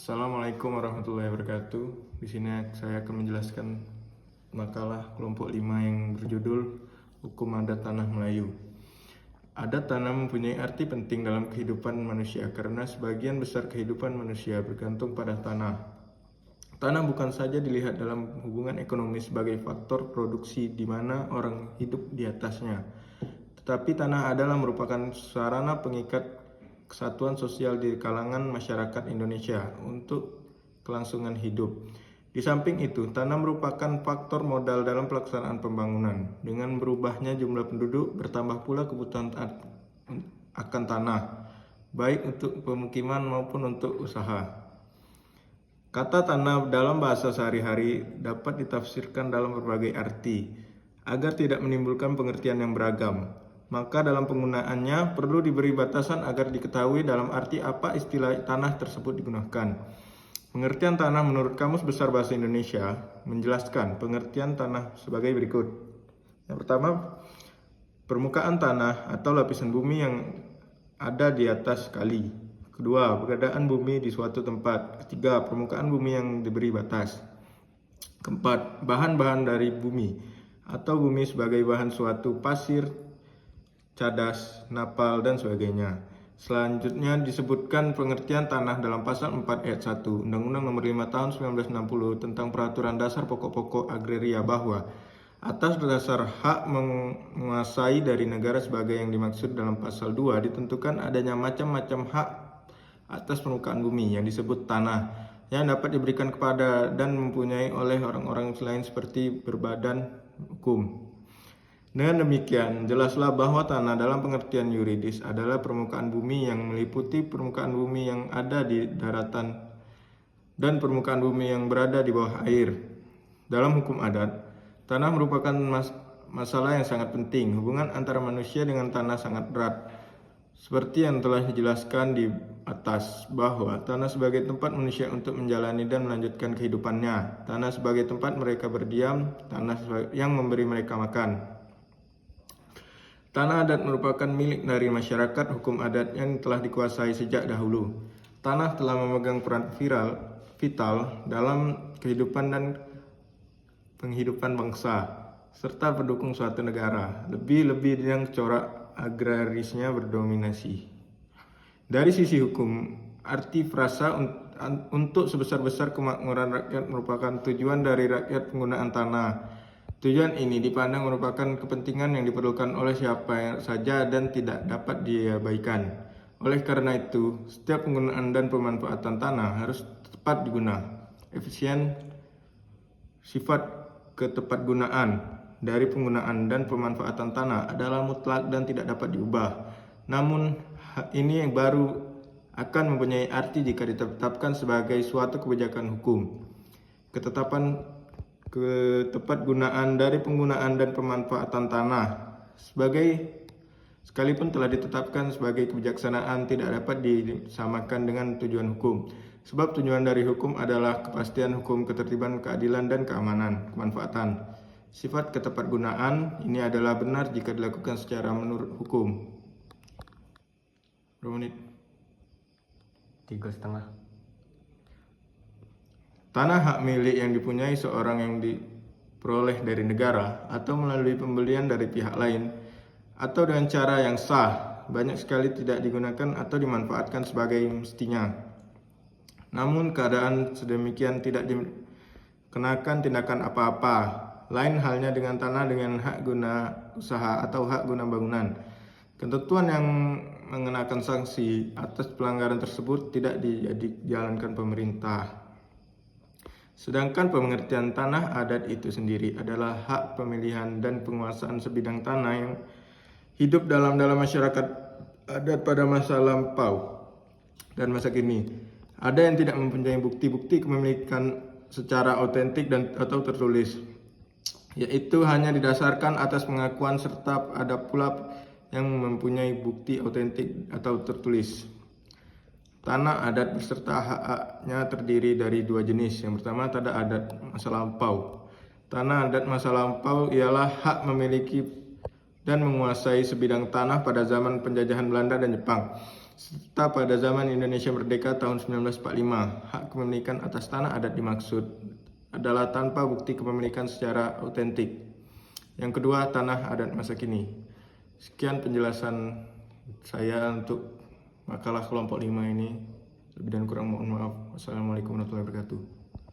Assalamualaikum warahmatullahi wabarakatuh. Di sini saya akan menjelaskan makalah kelompok 5 yang berjudul Hukum Adat Tanah Melayu. Adat tanah mempunyai arti penting dalam kehidupan manusia karena sebagian besar kehidupan manusia bergantung pada tanah. Tanah bukan saja dilihat dalam hubungan ekonomi sebagai faktor produksi di mana orang hidup di atasnya, tetapi tanah adalah merupakan sarana pengikat kesatuan sosial di kalangan masyarakat Indonesia untuk kelangsungan hidup. Di samping itu, tanah merupakan faktor modal dalam pelaksanaan pembangunan. Dengan berubahnya jumlah penduduk, bertambah pula kebutuhan akan tanah, baik untuk pemukiman maupun untuk usaha. Kata tanah dalam bahasa sehari-hari dapat ditafsirkan dalam berbagai arti, agar tidak menimbulkan pengertian yang beragam. Maka dalam penggunaannya perlu diberi batasan agar diketahui dalam arti apa istilah tanah tersebut digunakan. Pengertian tanah menurut Kamus Besar Bahasa Indonesia menjelaskan pengertian tanah sebagai berikut. Yang pertama, permukaan tanah atau lapisan bumi yang ada di atas kali. Kedua, keberadaan bumi di suatu tempat. Ketiga, permukaan bumi yang diberi batas. Keempat, bahan-bahan dari bumi atau bumi sebagai bahan suatu pasir, cadas, napal, dan sebagainya. Selanjutnya disebutkan pengertian tanah dalam pasal 4 ayat 1 Undang-Undang Nomor 5 Tahun 1960 tentang Peraturan Dasar Pokok-pokok Agraria bahwa atas dasar hak menguasai dari negara sebagai yang dimaksud dalam pasal 2 ditentukan adanya macam-macam hak atas permukaan bumi yang disebut tanah yang dapat diberikan kepada dan mempunyai oleh orang-orang lain seperti berbadan hukum. Dengan demikian, jelaslah bahwa tanah dalam pengertian yuridis adalah permukaan bumi yang meliputi permukaan bumi yang ada di daratan dan permukaan bumi yang berada di bawah air. Dalam hukum adat, tanah merupakan masalah yang sangat penting. Hubungan antara manusia dengan tanah sangat erat. Seperti yang telah dijelaskan di atas, bahwa tanah sebagai tempat manusia untuk menjalani dan melanjutkan kehidupannya, tanah sebagai tempat mereka berdiam, tanah yang memberi mereka makan. Tanah adat merupakan milik dari masyarakat hukum adat yang telah dikuasai sejak dahulu. Tanah telah memegang peran vital dalam kehidupan dan penghidupan bangsa, serta pendukung suatu negara, lebih-lebih yang corak agrarisnya berdominasi. Dari sisi hukum, arti frasa untuk sebesar-besar kemakmuran rakyat merupakan tujuan dari rakyat penggunaan tanah. Tujuan ini dipandang merupakan kepentingan yang diperlukan oleh siapa saja dan tidak dapat diabaikan. Oleh karena itu, setiap penggunaan dan pemanfaatan tanah harus tepat digunakan, efisien. Sifat ketepatgunaan dari penggunaan dan pemanfaatan tanah adalah mutlak dan tidak dapat diubah. Namun, ini yang baru akan mempunyai arti jika ditetapkan sebagai suatu kebijakan hukum. Ketepatgunaan dari penggunaan dan pemanfaatan tanah sekalipun telah ditetapkan sebagai kebijaksanaan tidak dapat disamakan dengan tujuan hukum, sebab tujuan dari hukum adalah kepastian hukum, ketertiban, keadilan, dan keamanan kemanfaatan. Sifat ketepatgunaan ini adalah benar jika dilakukan secara menurut hukum. Berapa menit? 3,5. Tanah hak milik yang dipunyai seorang yang diperoleh dari negara atau melalui pembelian dari pihak lain atau dengan cara yang sah banyak sekali tidak digunakan atau dimanfaatkan sebagai mestinya. Namun keadaan sedemikian tidak dikenakan tindakan apa-apa. Lain halnya dengan tanah dengan hak guna usaha atau hak guna bangunan. Ketentuan yang mengenakan sanksi atas pelanggaran tersebut tidak dijalankan pemerintah. Sedangkan pengertian tanah adat itu sendiri adalah hak pemilihan dan penguasaan sebidang tanah yang hidup dalam masyarakat adat pada masa lampau dan masa kini. Ada yang tidak mempunyai bukti-bukti kepemilikan secara otentik dan atau tertulis, yaitu hanya didasarkan atas pengakuan, serta ada pula yang mempunyai bukti otentik atau tertulis. Tanah adat beserta hak-haknya terdiri dari dua jenis. Yang pertama, tanah adat masa lampau. Tanah adat masa lampau ialah hak memiliki dan menguasai sebidang tanah pada zaman penjajahan Belanda dan Jepang. serta pada zaman Indonesia merdeka tahun 1945, hak kepemilikan atas tanah adat dimaksud adalah tanpa bukti kepemilikan secara autentik. Yang kedua, tanah adat masa kini. Sekian penjelasan saya untuk makalah kelompok 5 ini. Lebih dan kurang mohon maaf. Wassalamualaikum warahmatullahi wabarakatuh.